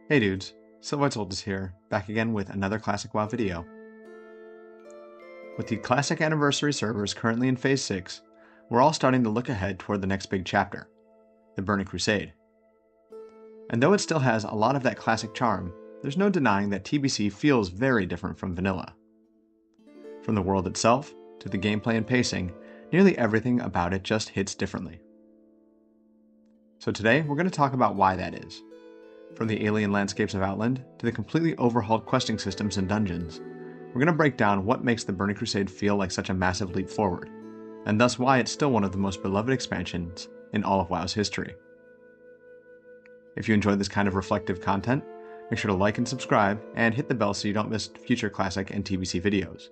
Hey dudes, Silvertold here, back again with another Classic WoW video. With the Classic Anniversary servers currently in Phase 6, we're all starting to look ahead toward the next big chapter, the Burning Crusade. And though it still has a lot of that classic charm, there's no denying that TBC feels very different from vanilla. From the world itself, to the gameplay and pacing, nearly everything about it just hits differently. So today, we're going to talk about why that is. From the alien landscapes of Outland to the completely overhauled questing systems and dungeons, we're going to break down what makes the Burning Crusade feel like such a massive leap forward, and thus why it's still one of the most beloved expansions in all of WoW's history. If you enjoyed this kind of reflective content, make sure to like and subscribe, and hit the bell so you don't miss future Classic and TBC videos.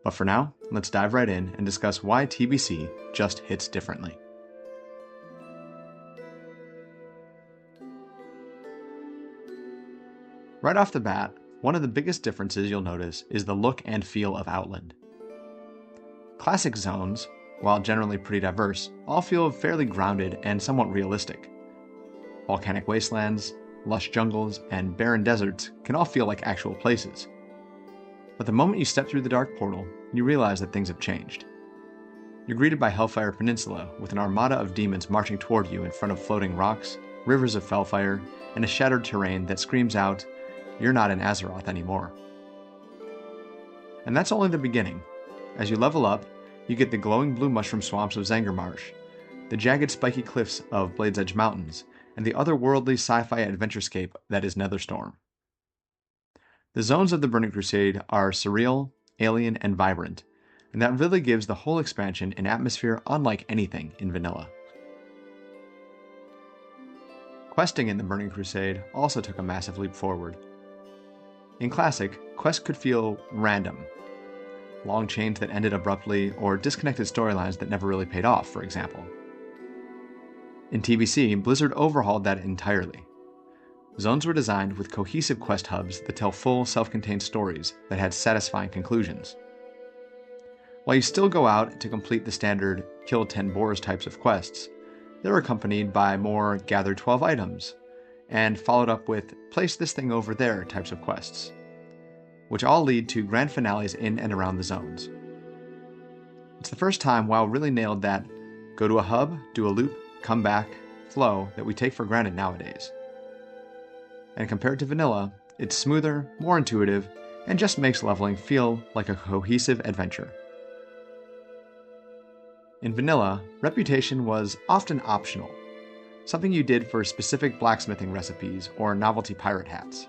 But for now, let's dive right in and discuss why TBC just hits differently. Right off the bat, one of the biggest differences you'll notice is the look and feel of Outland. Classic zones, while generally pretty diverse, all feel fairly grounded and somewhat realistic. Volcanic wastelands, lush jungles, and barren deserts can all feel like actual places. But the moment you step through the Dark Portal, you realize that things have changed. You're greeted by Hellfire Peninsula with an armada of demons marching toward you in front of floating rocks, rivers of fellfire, and a shattered terrain that screams out, "You're not in Azeroth anymore." And that's only the beginning. As you level up, you get the glowing blue mushroom swamps of Zangarmarsh, the jagged spiky cliffs of Blade's Edge Mountains, and the otherworldly sci-fi adventurescape that is Netherstorm. The zones of the Burning Crusade are surreal, alien, and vibrant, and that really gives the whole expansion an atmosphere unlike anything in vanilla. Questing in the Burning Crusade also took a massive leap forward. In Classic, quests could feel random. Long chains that ended abruptly, or disconnected storylines that never really paid off, for example. In TBC, Blizzard overhauled that entirely. Zones were designed with cohesive quest hubs that tell full, self-contained stories that had satisfying conclusions. While you still go out to complete the standard kill 10 boars types of quests, they're accompanied by more gather 12 items, and followed up with place this thing over there types of quests, which all lead to grand finales in and around the zones. It's the first time WoW really nailed that go to a hub, do a loop, come back flow that we take for granted nowadays. And compared to vanilla, it's smoother, more intuitive, and just makes leveling feel like a cohesive adventure. In vanilla, reputation was often optional, something you did for specific blacksmithing recipes or novelty pirate hats.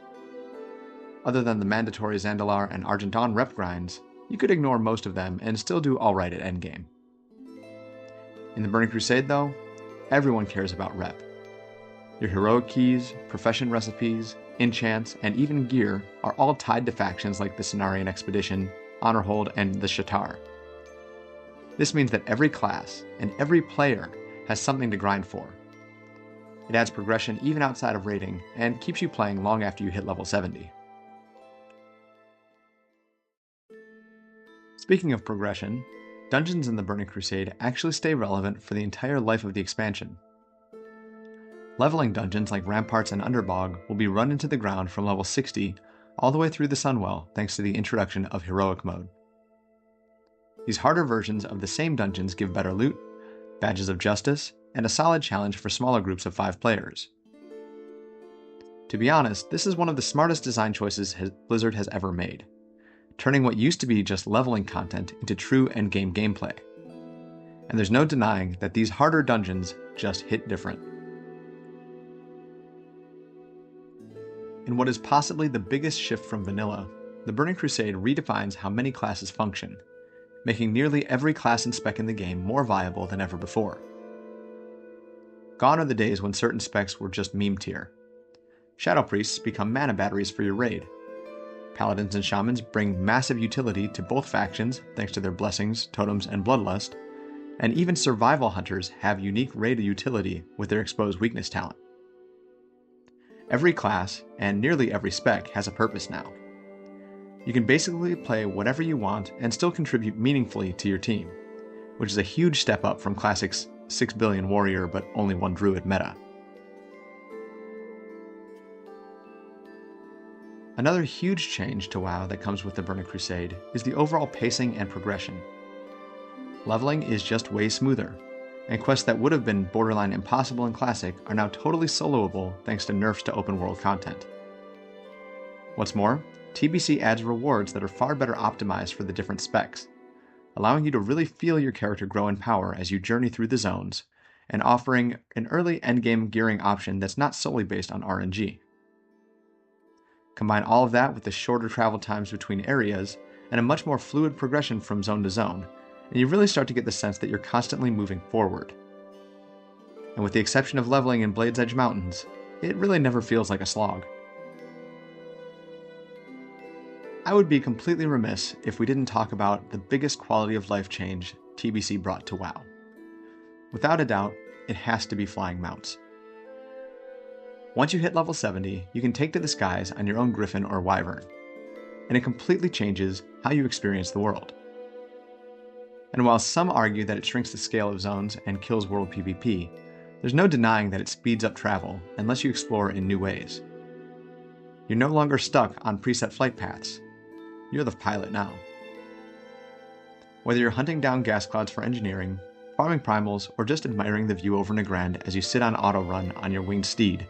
Other than the mandatory Zandalar and Argent Dawn rep grinds, you could ignore most of them and still do alright at endgame. In the Burning Crusade though, everyone cares about rep. Your heroic keys, profession recipes, enchants, and even gear are all tied to factions like the Cenarian Expedition, Honorhold, and the Shatar. This means that every class and every player has something to grind for. It adds progression even outside of raiding, and keeps you playing long after you hit level 70. Speaking of progression, dungeons in the Burning Crusade actually stay relevant for the entire life of the expansion. Leveling dungeons like Ramparts and Underbog will be run into the ground from level 60 all the way through the Sunwell thanks to the introduction of Heroic Mode. These harder versions of the same dungeons give better loot, badges of justice, and a solid challenge for smaller groups of 5 players. To be honest, this is one of the smartest design choices Blizzard has ever made, turning what used to be just leveling content into true endgame gameplay. And there's no denying that these harder dungeons just hit different. In what is possibly the biggest shift from vanilla, the Burning Crusade redefines how many classes function, making nearly every class and spec in the game more viable than ever before. Gone are the days when certain specs were just meme tier. Shadow Priests become mana batteries for your raid. Paladins and Shamans bring massive utility to both factions thanks to their blessings, totems, and bloodlust, and even Survival Hunters have unique raid utility with their exposed weakness talent. Every class, and nearly every spec, has a purpose now. You can basically play whatever you want and still contribute meaningfully to your team, which is a huge step up from Classic's 6 billion warrior but only 1 druid meta. Another huge change to WoW that comes with the Burning Crusade is the overall pacing and progression. Leveling is just way smoother, and quests that would have been borderline impossible in Classic are now totally soloable thanks to nerfs to open world content. What's more, TBC adds rewards that are far better optimized for the different specs, allowing you to really feel your character grow in power as you journey through the zones, and offering an early endgame gearing option that's not solely based on RNG. Combine all of that with the shorter travel times between areas and a much more fluid progression from zone to zone, and you really start to get the sense that you're constantly moving forward. And with the exception of leveling in Blade's Edge Mountains, it really never feels like a slog. I would be completely remiss if we didn't talk about the biggest quality of life change TBC brought to WoW. Without a doubt, it has to be flying mounts. Once you hit level 70, you can take to the skies on your own Griffin or Wyvern, and it completely changes how you experience the world. And while some argue that it shrinks the scale of zones and kills world PvP, there's no denying that it speeds up travel unless you explore in new ways. You're no longer stuck on preset flight paths. You're the pilot now. Whether you're hunting down gas clouds for engineering, farming primals, or just admiring the view over Nagrand as you sit on auto run on your winged steed,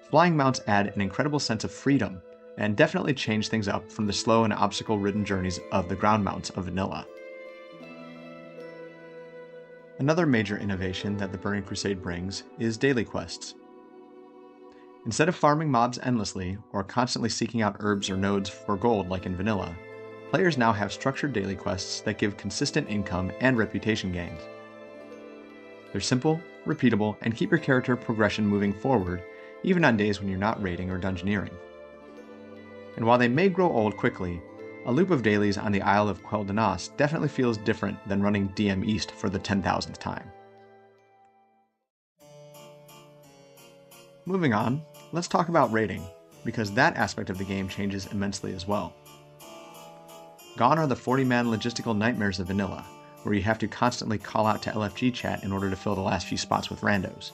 flying mounts add an incredible sense of freedom and definitely change things up from the slow and obstacle-ridden journeys of the ground mounts of vanilla. Another major innovation that the Burning Crusade brings is daily quests. Instead of farming mobs endlessly or constantly seeking out herbs or nodes for gold like in vanilla, players now have structured daily quests that give consistent income and reputation gains. They're simple, repeatable, and keep your character progression moving forward even on days when you're not raiding or dungeoneering. And while they may grow old quickly, a loop of dailies on the Isle of Quel'Danas definitely feels different than running DM East for the 10,000th time. Moving on, let's talk about raiding, because that aspect of the game changes immensely as well. Gone are the 40-man logistical nightmares of vanilla, where you have to constantly call out to LFG chat in order to fill the last few spots with randos.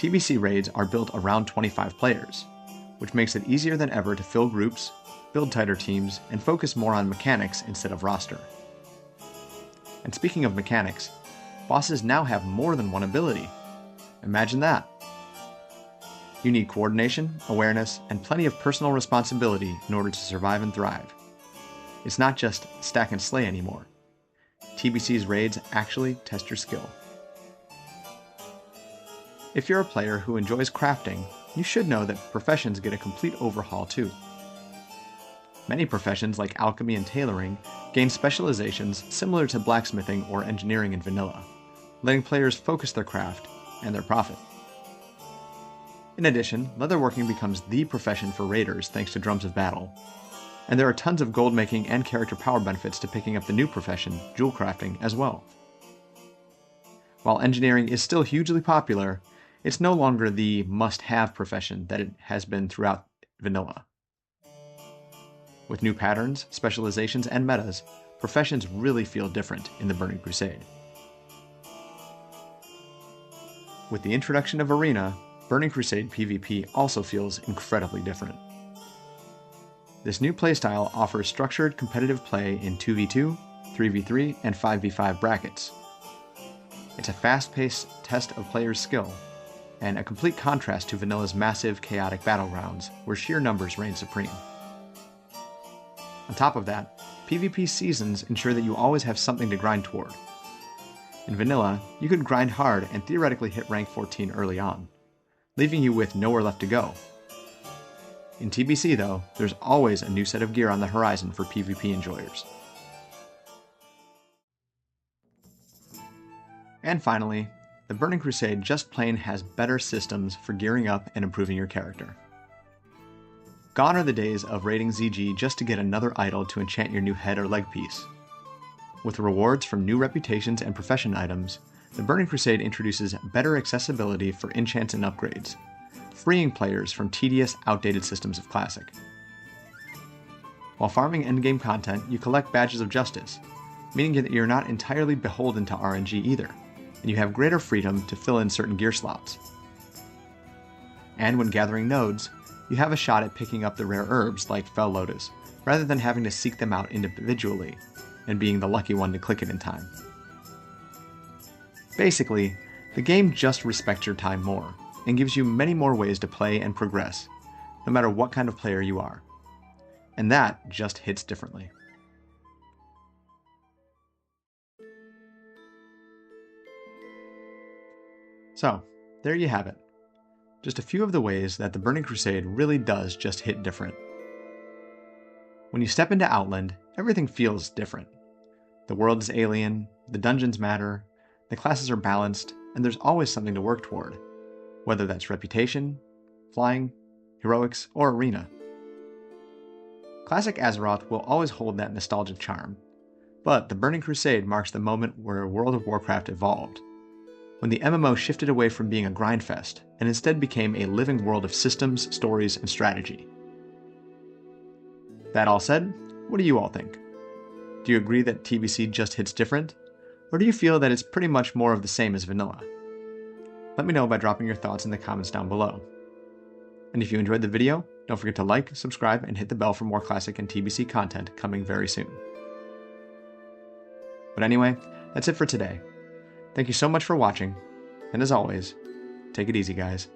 TBC raids are built around 25 players, which makes it easier than ever to fill groups, build tighter teams, and focus more on mechanics instead of roster. And speaking of mechanics, bosses now have more than one ability. Imagine that. You need coordination, awareness, and plenty of personal responsibility in order to survive and thrive. It's not just stack and slay anymore. TBC's raids actually test your skill. If you're a player who enjoys crafting, you should know that professions get a complete overhaul too. Many professions like alchemy and tailoring gain specializations similar to blacksmithing or engineering in vanilla, letting players focus their craft and their profit. In addition, leatherworking becomes the profession for raiders thanks to Drums of Battle, and there are tons of gold making and character power benefits to picking up the new profession, jewel crafting, as well. While engineering is still hugely popular, it's no longer the must-have profession that it has been throughout vanilla. With new patterns, specializations, and metas, professions really feel different in the Burning Crusade. With the introduction of Arena, Burning Crusade PvP also feels incredibly different. This new playstyle offers structured competitive play in 2v2, 3v3, and 5v5 brackets. It's a fast-paced test of players' skill, and a complete contrast to vanilla's massive, chaotic battlegrounds, where sheer numbers reign supreme. On top of that, PvP seasons ensure that you always have something to grind toward. In vanilla, you could grind hard and theoretically hit rank 14 early on, leaving you with nowhere left to go. In TBC though, there's always a new set of gear on the horizon for PvP enjoyers. And finally, the Burning Crusade just plain has better systems for gearing up and improving your character. Gone are the days of raiding ZG just to get another idol to enchant your new head or leg piece. With rewards from new reputations and profession items, the Burning Crusade introduces better accessibility for enchants and upgrades, freeing players from tedious, outdated systems of Classic. While farming endgame content, you collect badges of justice, meaning that you're not entirely beholden to RNG either, and you have greater freedom to fill in certain gear slots. And when gathering nodes, you have a shot at picking up the rare herbs like Fel Lotus, rather than having to seek them out individually, and being the lucky one to click it in time. Basically, the game just respects your time more, and gives you many more ways to play and progress, no matter what kind of player you are. And that just hits differently. So, there you have it. Just a few of the ways that the Burning Crusade really does just hit different. When you step into Outland, everything feels different. The world is alien, the dungeons matter, the classes are balanced, and there's always something to work toward, whether that's reputation, flying, heroics, or arena. Classic Azeroth will always hold that nostalgic charm, but the Burning Crusade marks the moment where World of Warcraft evolved, when the MMO shifted away from being a grindfest and instead became a living world of systems, stories, and strategy. That all said, what do you all think? Do you agree that TBC just hits different? Or do you feel that it's pretty much more of the same as vanilla? Let me know by dropping your thoughts in the comments down below. And if you enjoyed the video, don't forget to like, subscribe, and hit the bell for more Classic and TBC content coming very soon. But anyway, that's it for today. Thank you so much for watching, and as always, take it easy, guys.